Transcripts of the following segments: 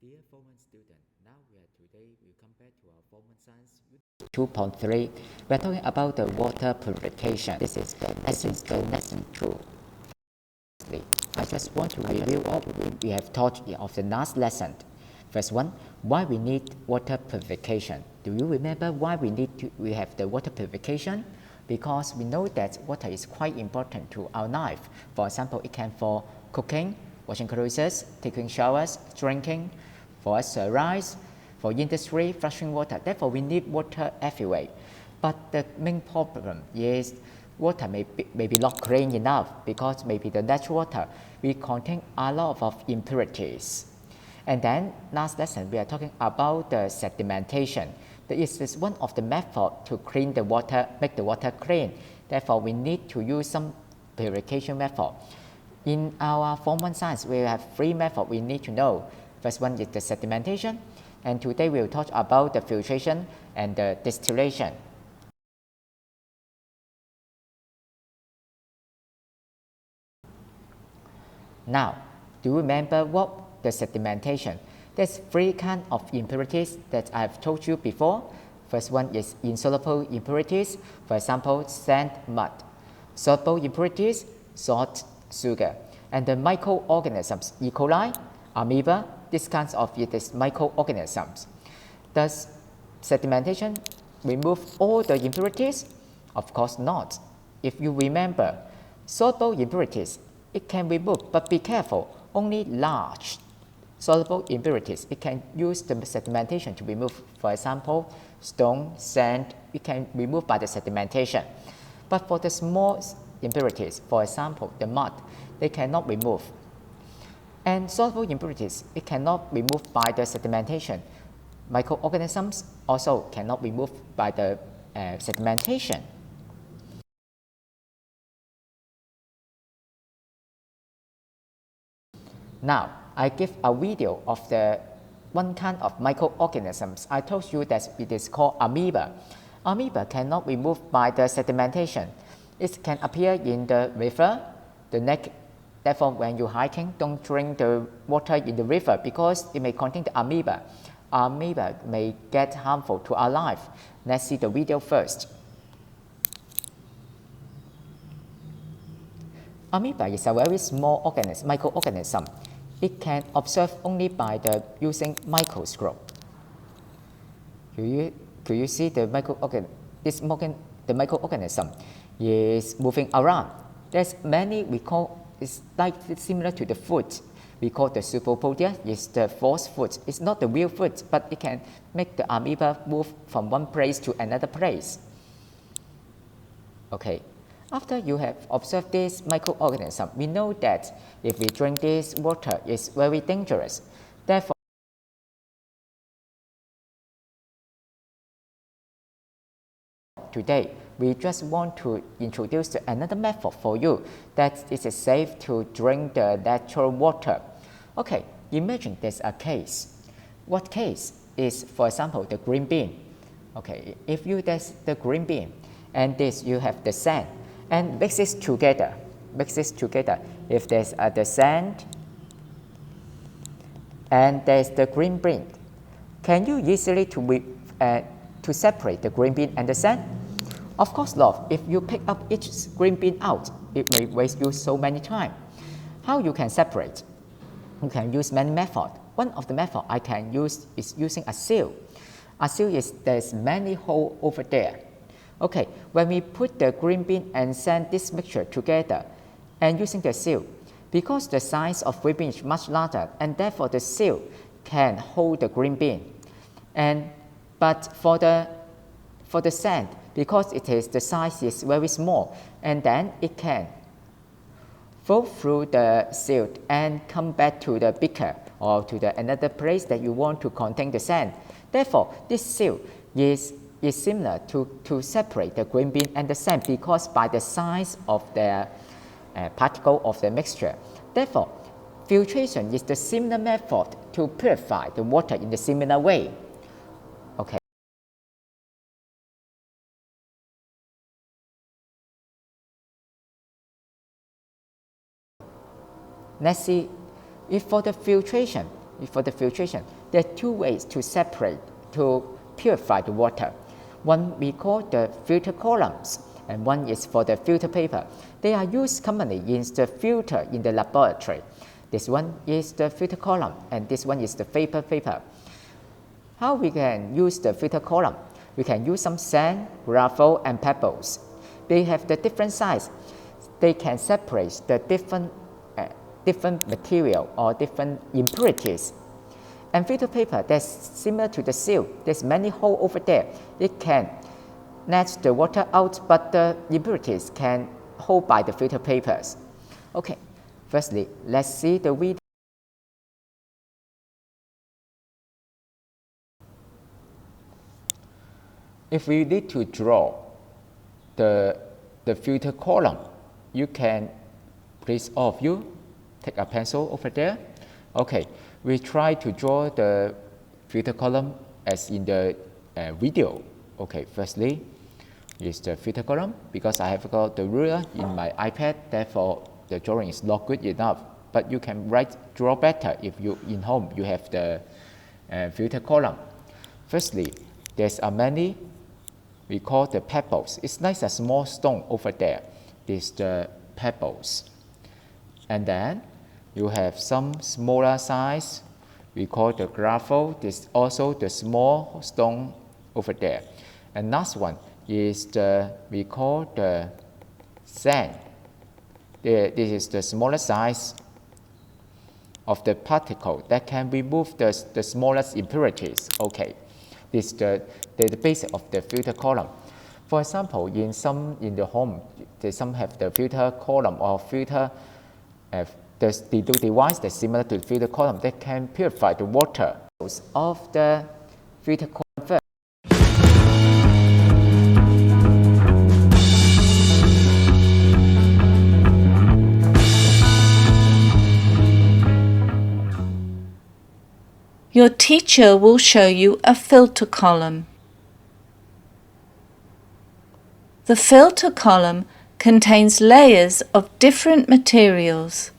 Dear Form 1 student, now today we come back to our Form 1 Science 2.3. We're talking about the water purification. This is the lesson 2. I just want to review what we have taught of the last lesson. First one, why we need water purification. Do you remember why we have the water purification? Because we know that water is quite important to our life. For example, it can for cooking, washing clothes, taking showers, drinking, for exercise, for industry, flushing water. Therefore, we need water everywhere. But the main problem is water may be not clean enough because maybe the natural water will contain a lot of impurities. And then last lesson we are talking about the sedimentation. This is one of the methods to clean the water, make the water clean. Therefore, we need to use some purification method. In our Form 1 Science, we have 3 methods we need to know. First one is the sedimentation, and today we will talk about the filtration and the distillation. Now, do you remember what the sedimentation? There's 3 kinds of impurities that I've told you before. First one is insoluble impurities, for example, sand, mud. Soluble impurities, salt, sugar. And the microorganisms, E. coli, amoeba, these kinds of microorganisms. Does sedimentation remove all the impurities? Of course not. If you remember, soluble impurities, it can remove, but be careful, only large soluble impurities. It can use the sedimentation to remove. For example, stone, sand, it can remove by the sedimentation. But for the small impurities, for example, the mud, they cannot remove. And soluble impurities, it cannot remove by the sedimentation. Microorganisms also cannot remove by the sedimentation. Now, I give a video of the one kind of microorganisms. I told you that it is called amoeba. Amoeba cannot remove by the sedimentation. It can appear in the river, the lake. Therefore, when you're hiking, don't drink the water in the river because it may contain the amoeba. Amoeba may get harmful to our life. Let's see the video first. Amoeba is a very small organism, microorganism. It can observe only by using microscope. Could you see the the microorganism is moving around? There's many we call. It's like similar to the food. We call the pseudopodia is the false food. It's not the real food, but it can make the amoeba move from one place to another place. Okay, after you have observed this microorganism, we know that if we drink this water, it's very dangerous. Therefore, today, we just want to introduce another method for you that it is safe to drink the natural water. Okay, imagine there's a case. What case is, for example, the green bean. Okay, if you test the green bean and this you have the sand and mix it together. If there's the sand and there's the green bean, can you easily to separate the green bean and the sand? Of course not. If you pick up each green bean out, it may waste you so many time. How you can separate? You can use many methods. One of the methods I can use is using a seal. A seal is there's many holes over there. Okay, when we put the green bean and sand this mixture together and using the seal, because the size of green bean is much larger and therefore the seal can hold the green bean. But for the sand, because the size is very small, and then it can fall through the seal and come back to the beaker or to another place that you want to contain the sand. Therefore, this seal is similar to separate the green bean and the sand because by the size of the particle of the mixture. Therefore, filtration is the similar method to purify the water in the similar way. Okay. Let's see, if for the filtration, for the filtration, there are two ways to separate, to purify the water. One we call the filter columns, and one is for the filter paper. They are used commonly in the filter in the laboratory. This one is the filter column, and this one is the vapor paper. How we can use the filter column? We can use some sand, gravel, and pebbles. They have the different size. They can separate the different material or different impurities. And filter paper, that's similar to the seal. There's many holes over there. It can let the water out, but the impurities can hold by the filter papers. Okay, firstly, let's see the video. If we need to draw the filter column, you can, please all of you, take a pencil over there. Okay, we try to draw the filter column as in the video. Okay, firstly is the filter column. Because I have got the ruler in my iPad, therefore the drawing is not good enough. But you can draw better if you in home you have the filter column. Firstly, there's a many we call the pebbles. It's like a small stone over there. This is the pebbles. And then you have some smaller size. We call the gravel. This is also the small stone over there. And last one is we call the sand. This is the smaller size of the particle that can remove the smallest impurities. Okay, this is the base of the filter column. For example, in the home, some have the filter column or filter the device that's similar to the filter column that can purify the water of the filter column first. Your teacher will show you a filter column. The filter column contains layers of different materials.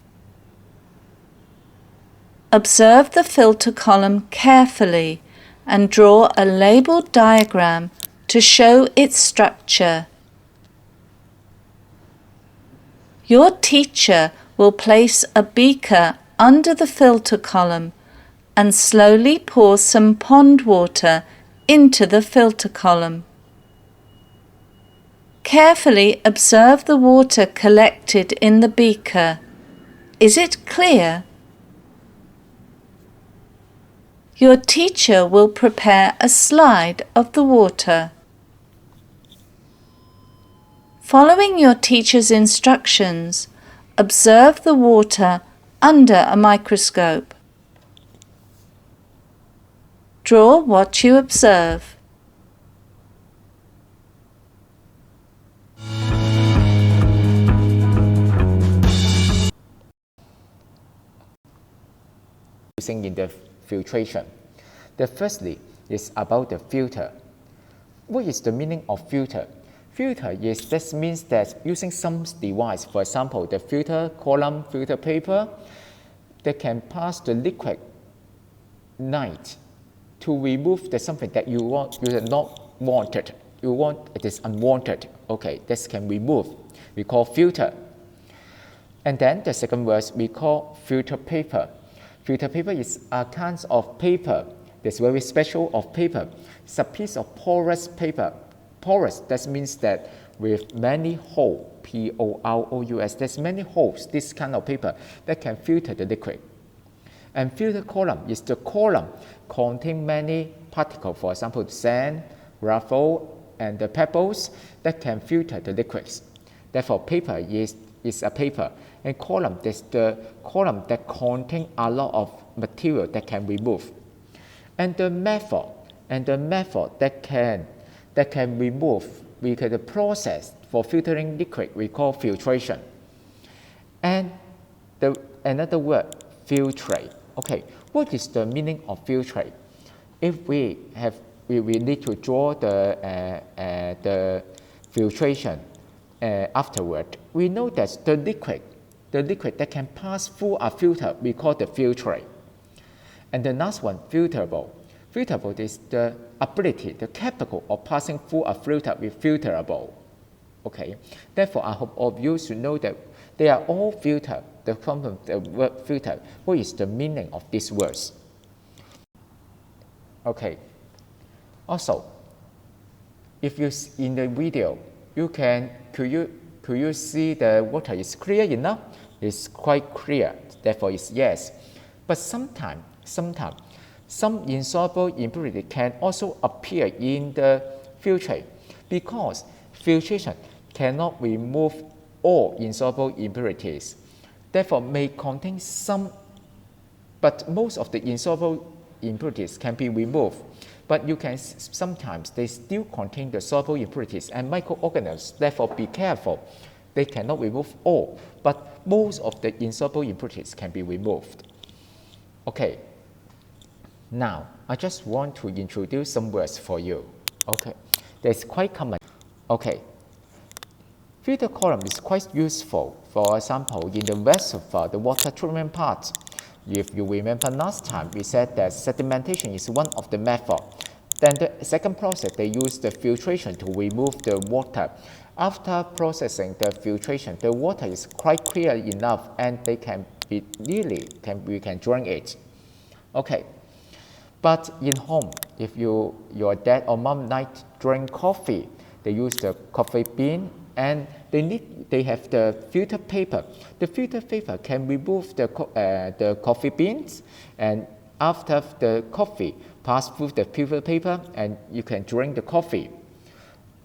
Observe the filter column carefully and draw a labeled diagram to show its structure. Your teacher will place a beaker under the filter column and slowly pour some pond water into the filter column. Carefully observe the water collected in the beaker. Is it clear? Your teacher will prepare a slide of the water. Following your teacher's instructions, observe the water under a microscope. Draw what you observe. Using in the filtration. The firstly is about the filter. What is the meaning of filter? Filter this means that using some device, for example, the filter column, filter paper, that can pass the liquid light to remove something that you are not wanted. You want it is unwanted. Okay, this can remove. We call filter. And then the second word we call filter paper. Filter paper is a kind of paper that's very special of paper. It's a piece of porous paper. Porous, that means that with many holes, P-O-R-O-U-S, there's many holes, this kind of paper that can filter the liquid. And filter column is the column containing many particles, for example, sand, gravel, and the pebbles that can filter the liquids. Therefore, paper is a paper. And column is the column that contains a lot of material that can remove. And the method that can remove, we call the process for filtering liquid, we call filtration. And another word, filtrate. Okay, what is the meaning of filtrate? If we need to draw the filtration afterward, we know that the liquid that can pass through a filter, we call the filtrate. And the last one, filterable. Filterable is the ability, the capable of passing through a filter with filterable. Okay, therefore I hope all of you should know that they are all filter. The word filter, what is the meaning of these words? Okay, also, if you in the video, could you see the water is clear enough? It's quite clear, therefore it's yes. But sometimes some insoluble impurity can also appear in the filtrate because filtration cannot remove all insoluble impurities. Therefore, may contain some, but most of the insoluble impurities can be removed. But you can sometimes they still contain the soluble impurities and microorganisms. Therefore, be careful. They cannot remove all, but most of the insoluble impurities can be removed. Okay. Now, I just want to introduce some words for you. Okay, that's quite common. Okay, filter column is quite useful. For example, in the rest of the water treatment part, if you remember last time, we said that sedimentation is one of the methods. Then the second process, they use the filtration to remove the water. After processing the filtration, the water is quite clear enough, and they can be we can drink it. Okay. But in home, if your dad or mom like to drink coffee, they use the coffee bean and they have the filter paper. The filter paper can remove the coffee beans, and after the coffee pass through the filter paper, and you can drink the coffee.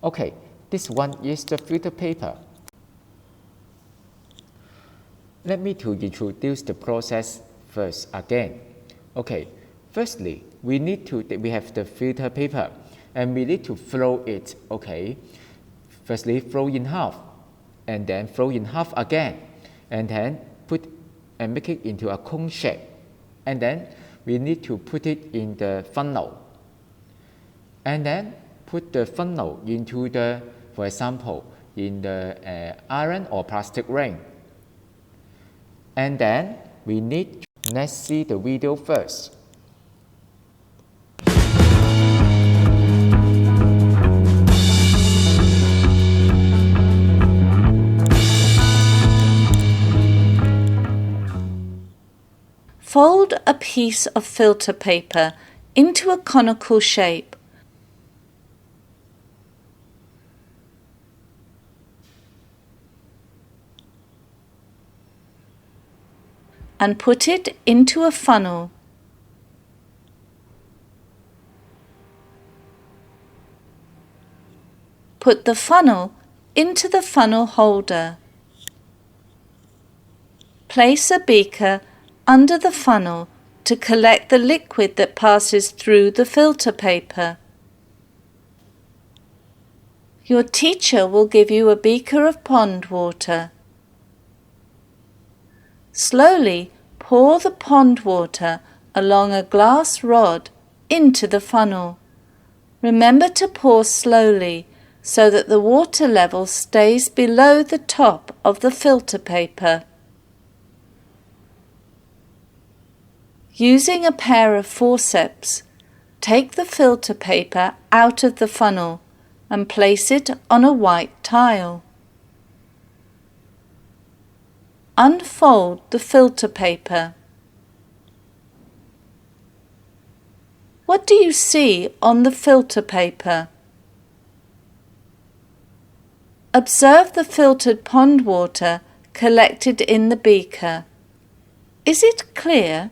Okay, this one is the filter paper. Let me to introduce the process first again. Okay. Firstly, we have the filter paper, and we need to flow it. Okay. Firstly, flow in half, and then flow in half again, and then put and make it into a cone shape, and then we need to put it in the funnel, and then put the funnel into the, for example, in the iron or plastic ring, and then we need to, let's see the video first. Fold a piece of filter paper into a conical shape. And put it into a funnel. Put the funnel into the funnel holder. Place a beaker under the funnel to collect the liquid that passes through the filter paper. Your teacher will give you a beaker of pond water. Slowly pour the pond water along a glass rod into the funnel. Remember to pour slowly so that the water level stays below the top of the filter paper. Using a pair of forceps, take the filter paper out of the funnel and place it on a white tile. Unfold the filter paper. What do you see on the filter paper? Observe the filtered pond water collected in the beaker. Is it clear?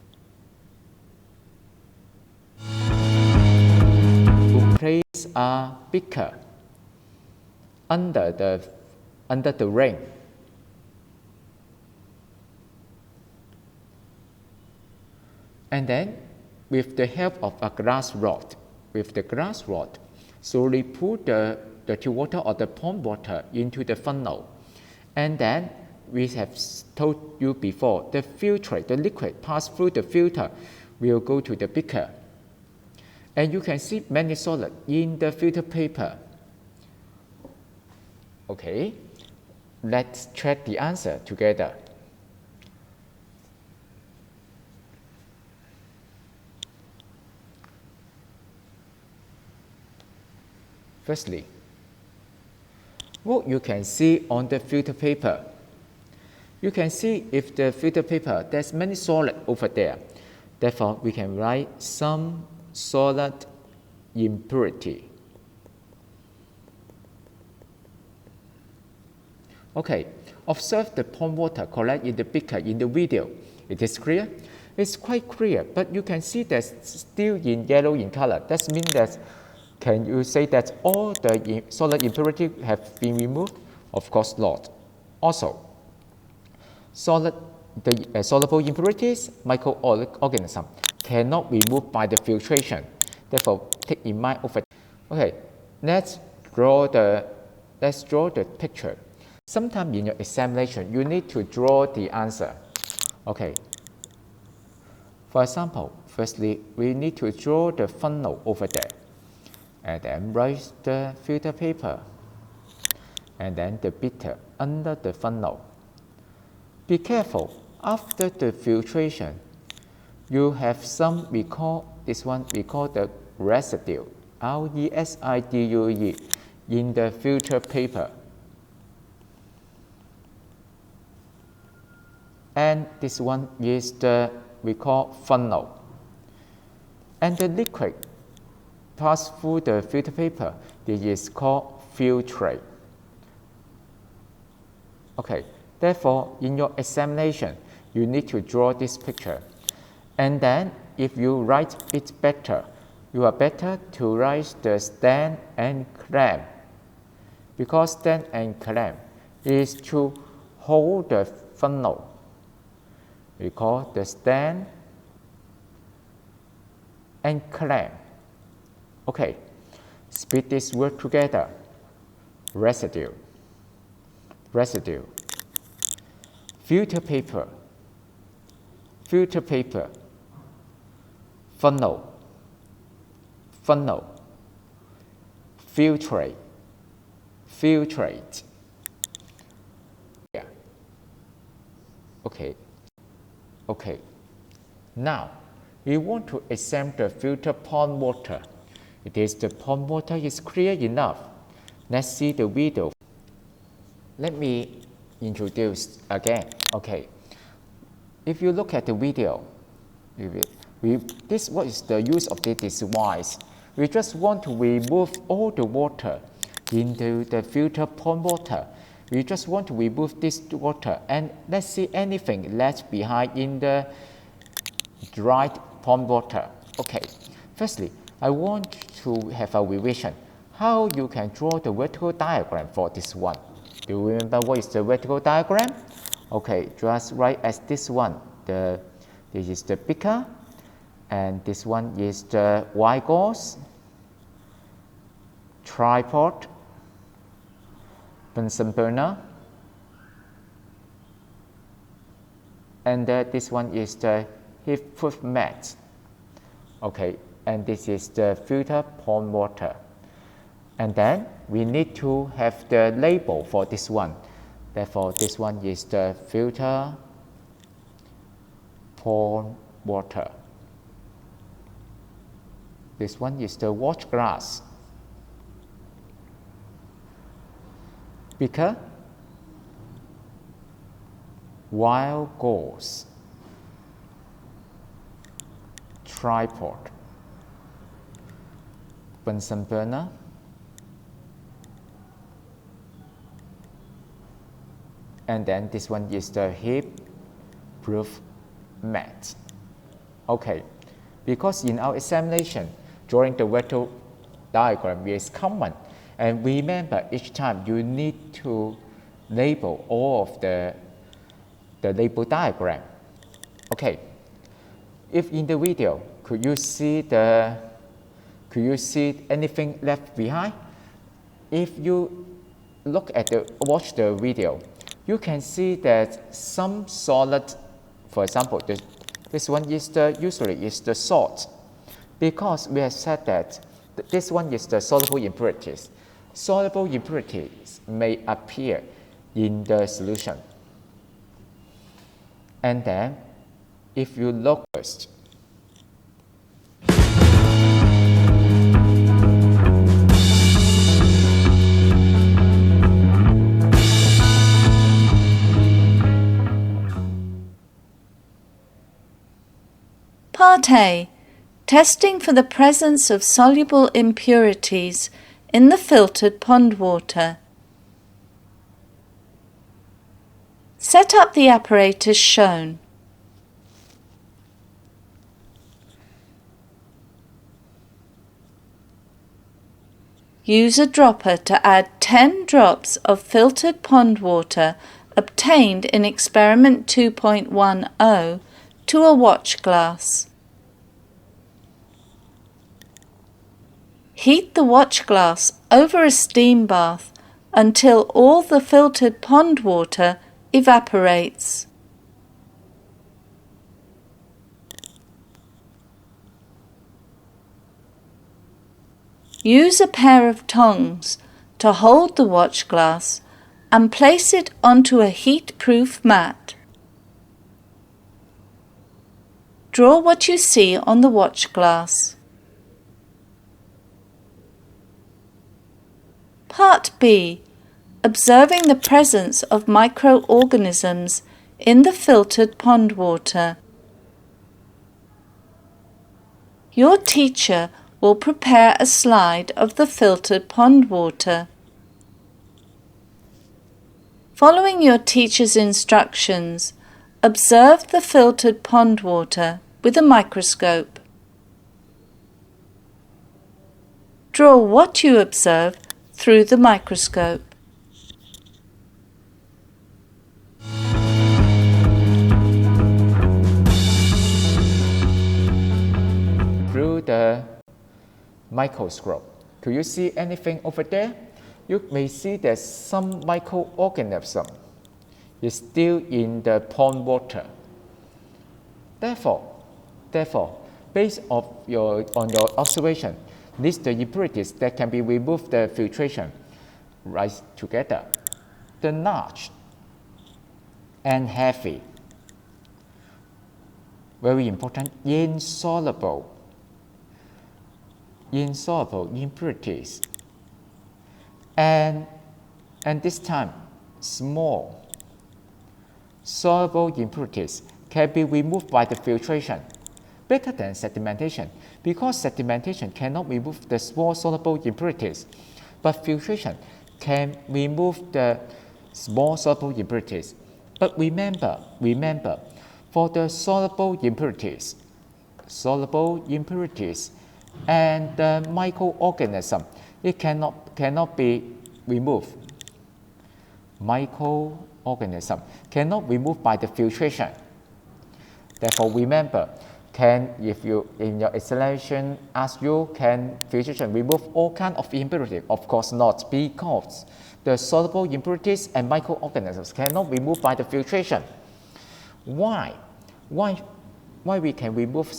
Place a beaker under the ring. And then, with the help of a glass rod, slowly pour the dirty water or the pond water into the funnel. And then, we have told you before, the filtrate, the liquid passed through the filter will go to the beaker. And you can see many solids in the filter paper. Okay, let's check the answer together. Firstly, what you can see on the filter paper. You can see if the filter paper, there's many solid over there. Therefore, we can write some solid impurity. Okay, observe the pond water collected in the beaker in the video. It is clear? It's quite clear, but you can see that's still in yellow in color. That means that, can you say that all the solid impurity have been removed? Of course not. Also, the soluble impurities, microorganisms, cannot be removed by the filtration. Therefore, take in mind over. Okay, let's draw the picture. Sometimes in your examination, you need to draw the answer. Okay. For example, firstly, we need to draw the funnel over there, and then write the filter paper, and then the beaker under the funnel. Be careful, after the filtration, you have some, we call the residue, residue, in the filter paper. And this one is the, we call funnel. And the liquid pass through the filter paper, this is called filtrate. Okay. Therefore, in your examination, you need to draw this picture. And then, if you write it better, you are better to write the stand and clamp. Because stand and clamp is to hold the funnel. We call the stand and clamp. Okay, split this word together. Residue. Residue. Filter paper, filter paper, funnel, funnel, filtrate, filtrate. Yeah. Okay. Okay. Now, we want to examine the filter pond water. It is the pond water is clear enough. Let's see the video. Let me introduce again. Okay, if you look at the video, what is the use of this device? We just want to remove all the water into the filter pond water. We just want to remove this water, and let's see anything left behind in the dried pond water. Okay, firstly, I want to have a revision. How you can draw the vertical diagram for this one? Do you remember what is the vertical diagram? Okay, just write as this one. This is the beaker, and this one is the wine glass, tripod, Bunsen burner, and this one is the heat-proof mat. Okay, and this is the filter pond water. And then we need to have the label for this one. Therefore, this one is the filter pond water. This one is the watch glass. Beaker, wine glass, tripod, Bunsen burner, and then this one is the heat-proof mat. Okay, because in our examination, drawing the vertical diagram is common, and remember each time you need to label all of the label diagram. Okay, if in the video, could you see anything left behind? If you watch the video, you can see that some solid, for example, this one is usually is the salt, because we have said that this one is the soluble impurities. Soluble impurities may appear in the solution. And then, if you look first, Part A. Testing for the presence of soluble impurities in the filtered pond water. Set up the apparatus shown. Use a dropper to add 10 drops of filtered pond water obtained in experiment 2.10 to a watch glass. Heat the watch glass over a steam bath until all the filtered pond water evaporates. Use a pair of tongs to hold the watch glass and place it onto a heat-proof mat. Draw what you see on the watch glass. Part B. Observing the presence of microorganisms in the filtered pond water. Your teacher will prepare a slide of the filtered pond water. Following your teacher's instructions, observe the filtered pond water with a microscope. Draw what you observe through the microscope. Through the microscope, could you see anything over there? You may see that some microorganism is still in the pond water. Therefore, based on your observation, these the impurities that can be removed the filtration rise together. The large and heavy, very important, insoluble impurities, and this time small soluble impurities can be removed by the filtration, better than sedimentation, because sedimentation cannot remove the small soluble impurities, but filtration can remove the small soluble impurities. But remember, for the soluble impurities and the microorganism, it cannot be removed. Microorganism cannot remove by the filtration. Therefore, remember, if you in your examination ask you, can filtration remove all kinds of impurities? Of course not, because the soluble impurities and microorganisms cannot remove by the filtration. Why we can remove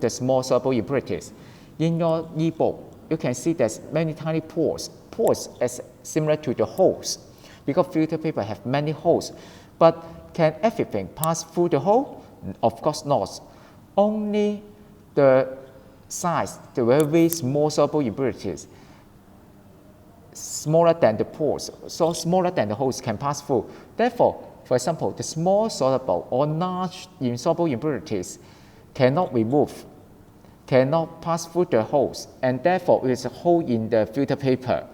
the small soluble impurities? In your e-book, you can see there's many tiny pores. Pores is similar to the holes, because filter paper have many holes. But can everything pass through the hole? Of course not. Only the size, the very small soluble impurities, smaller than the pores, so smaller than the holes, can pass through. Therefore, for example, the small soluble or large insoluble impurities cannot pass through the holes, and therefore it is a hole in the filter paper.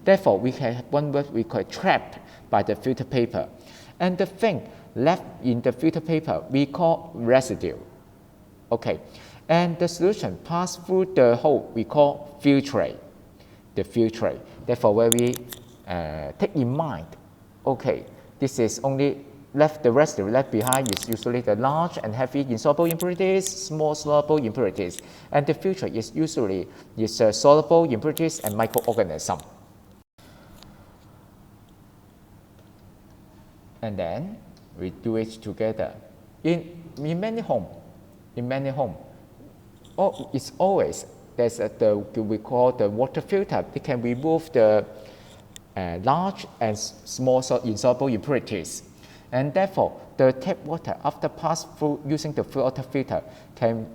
Therefore, we have one word we call trapped by the filter paper. And the thing left in the filter paper we call residue. Okay, and the solution passed through the hole we call filtrate. The filtrate. Therefore, when we take in mind, okay, this is only the residue left behind is usually the large and heavy insoluble impurities, small soluble impurities, and the filtrate is usually soluble impurities and microorganisms. And then we do it together. In many homes, it's always there's we call the water filter. It can remove the large and small insoluble impurities, and therefore the tap water after pass through using the water filter can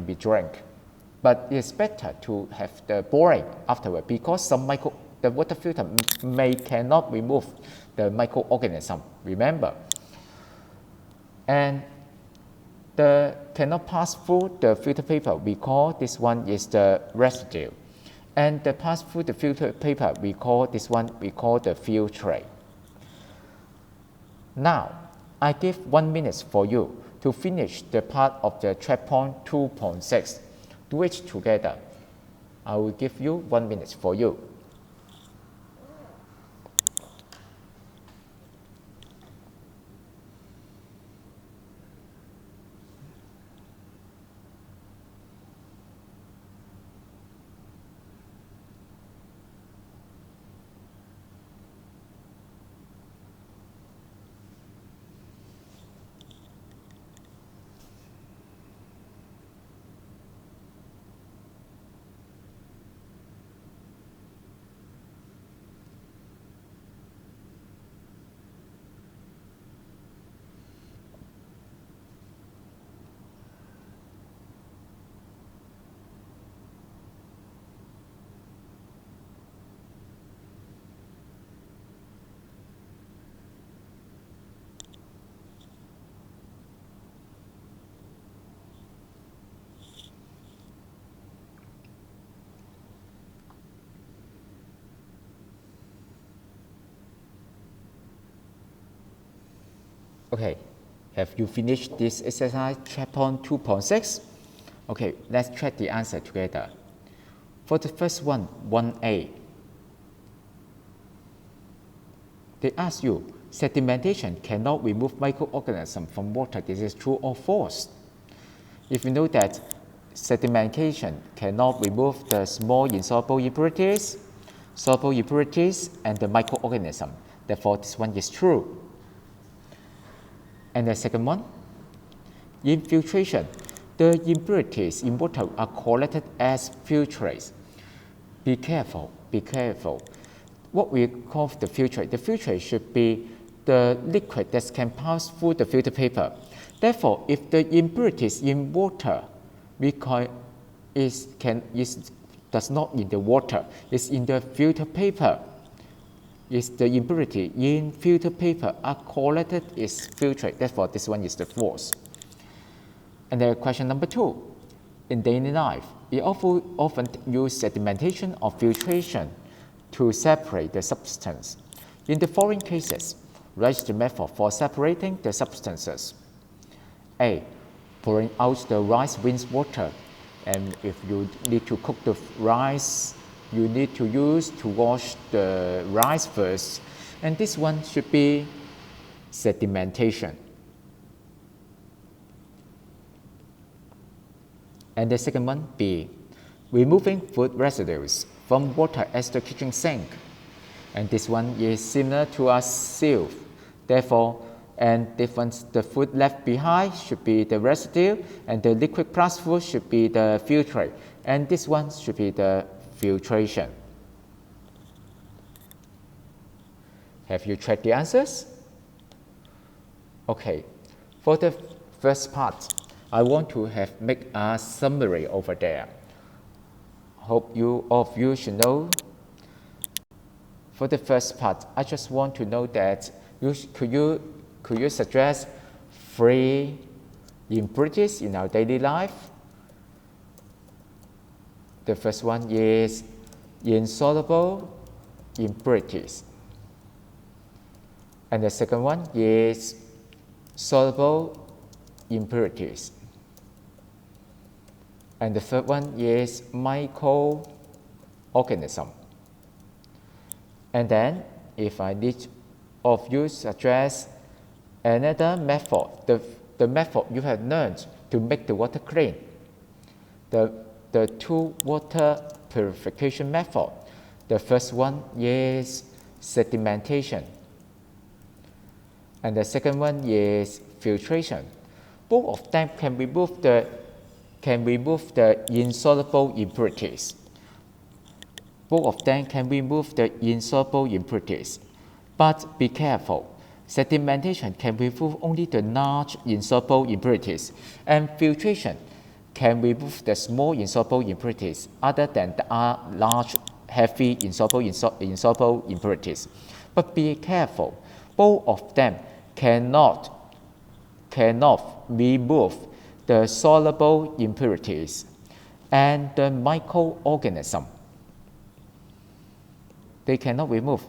be drank. But it's better to have the boring afterward, because the water filter cannot remove the microorganism. Remember, and the cannot pass through the filter paper, we call this one is the residue. And the pass through the filter paper, we call this one, we call the filtrate. Now, I give 1 minute for you to finish the part of the checkpoint 2.6. Do it together. I will give you 1 minute for you. Okay, have you finished this exercise checkpoint 2.6? Okay, let's check the answer together. For the first one, 1A, they ask you, sedimentation cannot remove microorganisms from water. This is true or false? If you know that sedimentation cannot remove the small insoluble impurities, soluble impurities, and the microorganism, therefore this one is true. And the second one, in filtration, the impurities in water are collected as filtrates. Be careful, be careful. What we call the filtrate should be the liquid that can pass through the filter paper. Therefore, if the impurities in water does not in the water, is in the filter paper, is the impurity in filter paper are collected is filtrate. Therefore, this one is the false. And then question number 2. In daily life, we often use sedimentation or filtration to separate the substance. In the following cases, write the method for separating the substances. A. Pouring out the rice rinse water. And if you need to cook the rice, you need to use to wash the rice first, and this one should be sedimentation. And the second one, B, removing food residues from water as the kitchen sink, and this one is similar to a sieve. Therefore, the food left behind should be the residue, and the liquid plus food should be the filtrate, and this one should be the filtration. Have you checked the answers? Okay, for the first part, I want to make a summary over there. Hope all of you should know. For the first part, I just want to know that could you suggest 3 impurities in our daily life? The first one is insoluble impurities. And the second one is soluble impurities. And the third one is microorganism. And then, if I need of you suggest another method, the method you have learned to make the water clean, the 2 water purification method. The first one is sedimentation, and the second one is filtration. Both of them can remove the insoluble impurities. Both of them can remove the insoluble impurities. But be careful, sedimentation can remove only the large insoluble impurities, and filtration can remove the small insoluble impurities other than the large, heavy insoluble impurities. But be careful, both of them cannot remove the soluble impurities, and the microorganism. They cannot remove.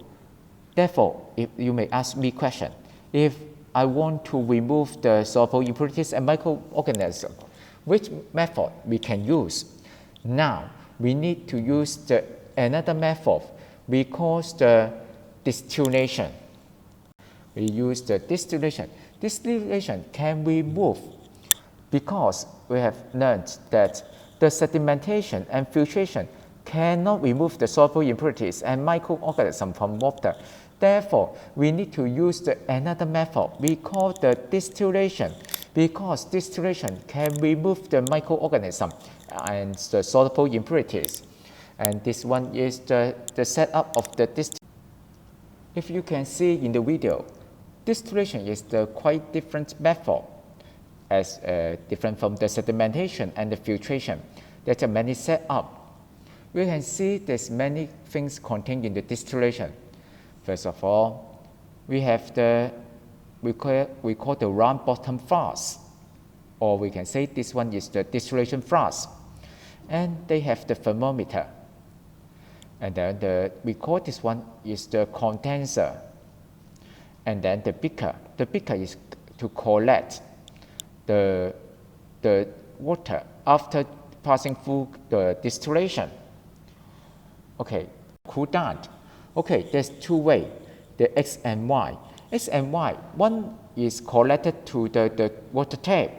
Therefore, if you may ask me question, if I want to remove the soluble impurities and microorganisms, which method we can use? Now, we need to use another method we call the distillation. We use the distillation. Distillation can remove, because we have learned that the sedimentation and filtration cannot remove the soluble impurities and microorganisms from water. Therefore, we need to use another method we call the distillation, because distillation can remove the microorganism and the soluble impurities. And this one is the setup of the distillation. If you can see in the video, distillation is the quite different method, as different from the sedimentation and the filtration. There are many setups. We can see there's many things contained in the distillation. First of all, we have we call the round bottom flask, or we can say this one is the distillation flask, and they have the thermometer. And then we call this one is the condenser, and then the beaker. The beaker is to collect the water after passing through the distillation. Okay, cool down. Okay, there's two ways, the X and Y. X and Y, one is collected to the water tap,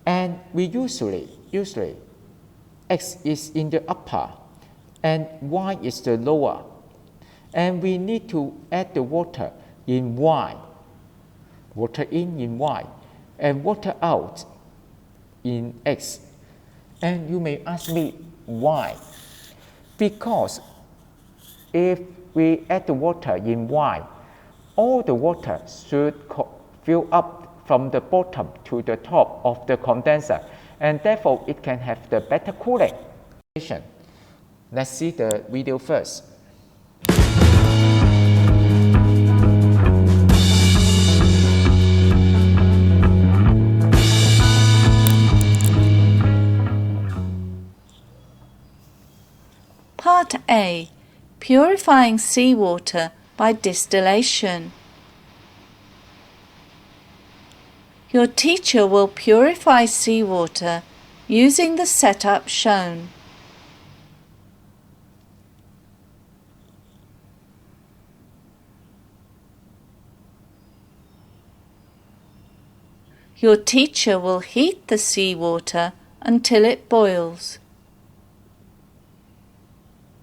and we usually X is in the upper and Y is the lower, and we need to add the water in Y, water in Y, and water out in X. And you may ask me why? Because if we add the water in Y, all the water should fill up from the bottom to the top of the condenser, and therefore it can have the better cooling. Let's see the video first. Part A. Purifying seawater by distillation. Your teacher will purify seawater using the setup shown. Your teacher will heat the seawater until it boils.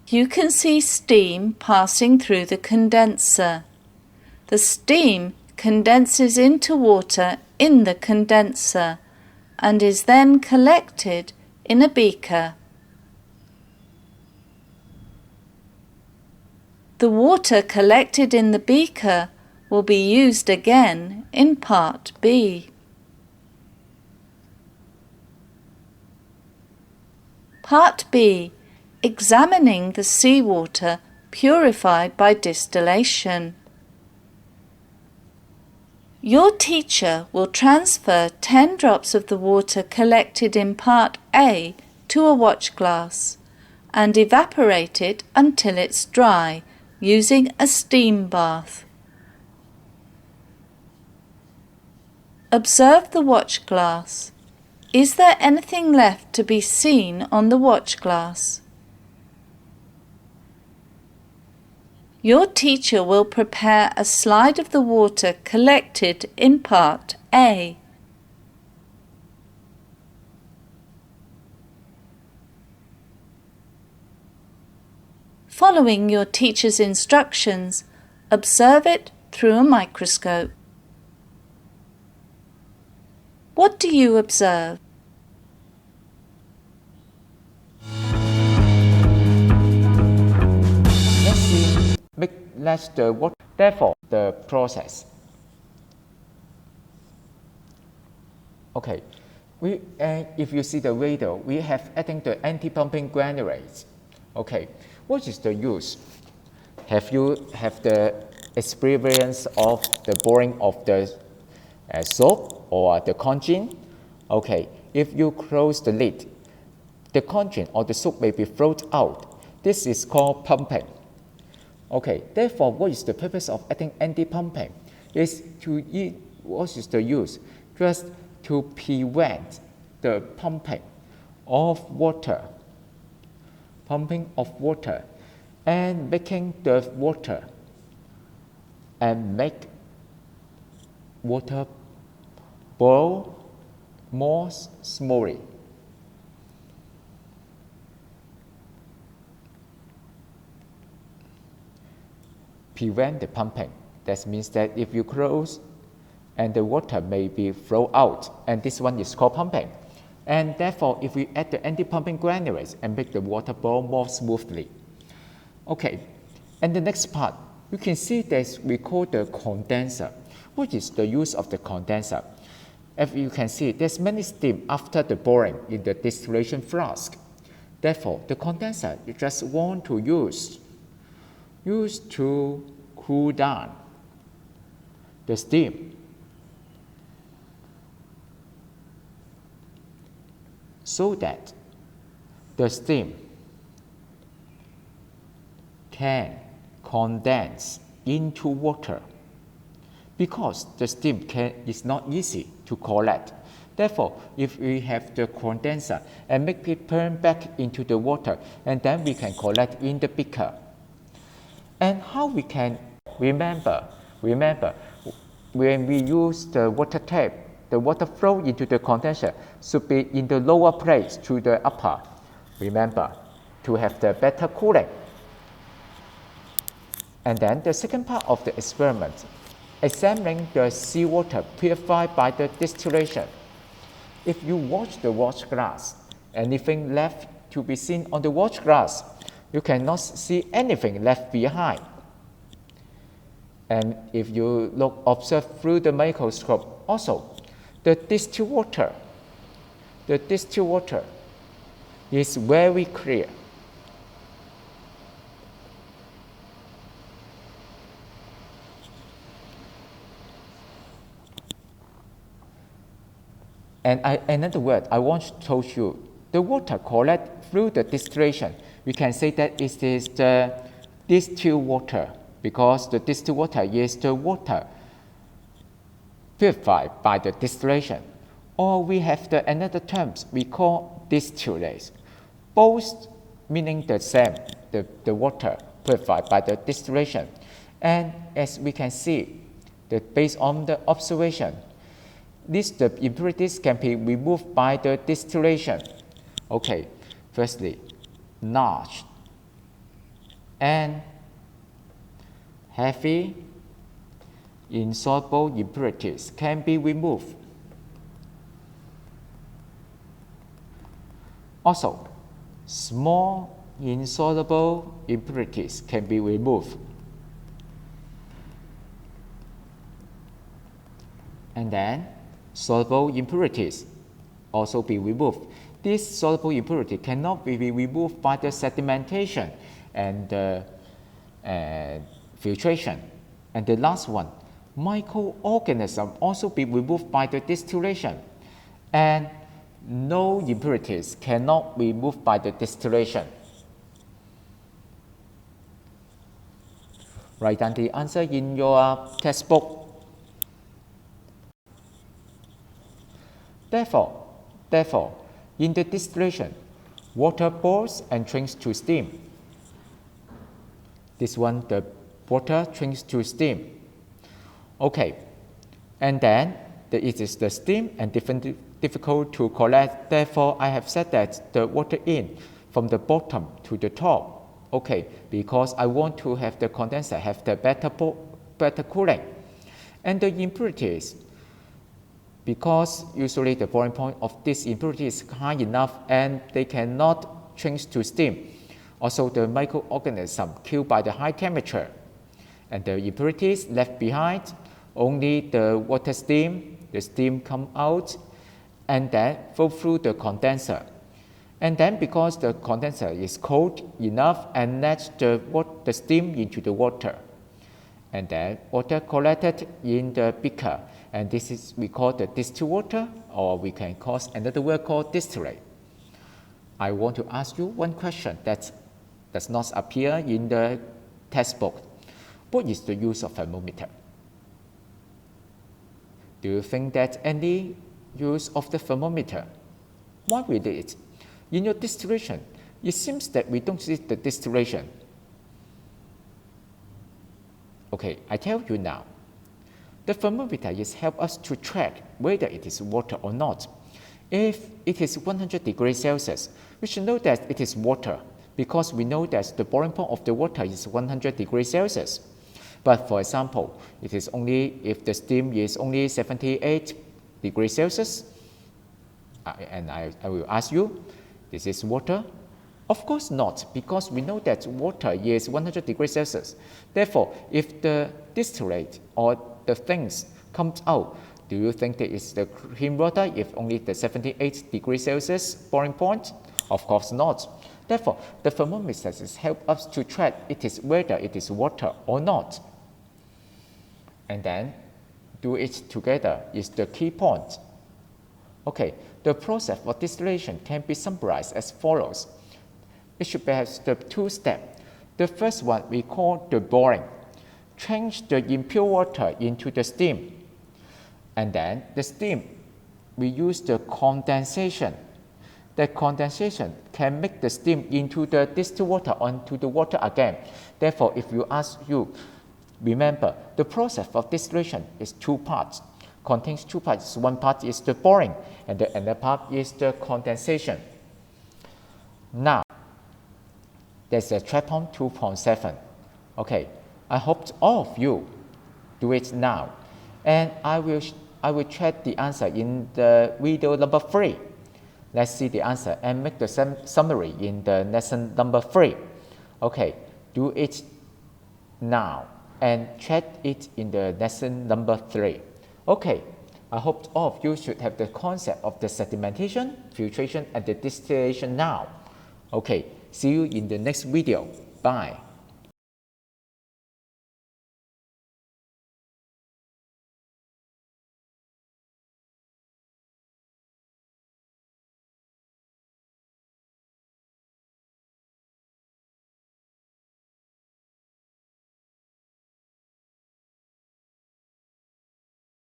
You can see steam passing through the condenser. The steam condenses into water in the condenser and is then collected in a beaker. The water collected in the beaker will be used again in Part B. Part B. Examining the seawater purified by distillation. Your teacher will transfer 10 drops of the water collected in Part A to a watch glass and evaporate it until it's dry using a steam bath. Observe the watch glass. Is there anything left to be seen on the watch glass? Your teacher will prepare a slide of the water collected in Part A. Following your teacher's instructions, observe it through a microscope. What do you observe? Make less the water, therefore the process. Okay, if you see the video, we have adding the anti-pumping granulates. Okay, what is the use? Have you the experience of the boring of the soap or the congeal? Okay, if you close the lid, the content or the soup may be flowed out. This is called pumping. Okay, therefore, what is the purpose of adding anti-pumping? What is the use? Just to prevent the pumping of water, and making the water and make water boil more smoothly. Prevent the pumping. That means that if you close and the water may be flow out, and this one is called pumping. And therefore, if we add the anti-pumping granulates and make the water boil more smoothly. Okay, and the next part, you can see that we call the condenser. What is the use of the condenser? As you can see, there's many steam after the boiling in the distillation flask. Therefore, the condenser you just want to use to cool down the steam. So that the steam can condense into water, because the steam is not easy to collect. Therefore, if we have the condenser and make it turn back into the water, and then we can collect in the beaker. And how we can remember when we use the water tap, the water flow into the condenser should be in the lower place to the upper. Remember, to have the better cooling. And then the second part of the experiment, examining the seawater purified by the distillation. If you watch the watch glass, anything left to be seen on the watch glass, you cannot see anything left behind. And if you observe through the microscope, also, the distilled water is very clear. And another word I want to tell you, the water collected through the distillation, we can say that it is the distilled water, because the distilled water is the water purified by the distillation. Or we have the another terms we call distillates. Both meaning the same, the water purified by the distillation. And as we can see, that based on the observation, the impurities can be removed by the distillation. Okay, firstly, large and heavy insoluble impurities can be removed. Also, small insoluble impurities can be removed. And then soluble impurities also be removed. This soluble impurity cannot be removed by the sedimentation and filtration. And the last one, microorganisms also be removed by the distillation. And no impurities cannot be removed by the distillation. Write down the answer in your textbook. Therefore, in the distillation, water boils and changes to steam. This one, the water changes to steam. Okay, and then it is the steam and difficult to collect. Therefore, I have said that the water in from the bottom to the top. Okay, because I want to have the condenser have the better cooling. And the impurities, because usually the boiling point of this impurity is high enough and they cannot change to steam. Also, the microorganism killed by the high temperature. And the impurities left behind, only the water steam, the steam come out and then flow through the condenser. And then because the condenser is cold enough and lets the steam into the water. And then water collected in the beaker. And this is we call the distilled water or we can call another word called distillate. I want to ask you one question that does not appear in the textbook. What is the use of thermometer? Do you think that any use of the thermometer? Why we did it? In your distillation, it seems that we don't see the distillation. Okay, I tell you now. The thermometer is help us to track whether it is water or not. If it is 100 degrees Celsius, we should know that it is water because we know that the boiling point of the water is 100 degrees Celsius. But for example, it is only if the steam is only 78 degrees Celsius, and I will ask you, this is water? Of course not, because we know that water is 100 degrees Celsius. Therefore, if the distillate or the things comes out, do you think that it's the clean water if only the 78 degrees Celsius boiling point? Of course not. Therefore, the thermometer help us to track whether it is water or not. And then, do it together is the key point. Okay, the process for distillation can be summarized as follows. It should be the two steps. The first one we call the boiling. Change the impure water into the steam. And then the steam, we use the condensation. The condensation can make the steam into the distilled water onto the water again. Therefore, if you ask you, remember, the process of distillation is two parts. Contains two parts. One part is the boiling, and the other part is the condensation. Now, there's a trap on 2.7. Okay, I hope all of you do it now, and I will check the answer in the video number 3. Let's see the answer and make the summary in the lesson number 3. Okay, do it now and check it in the lesson number 3. Okay, I hope all of you should have the concept of the sedimentation, filtration, and the distillation now. Okay, see you in the next video. Bye.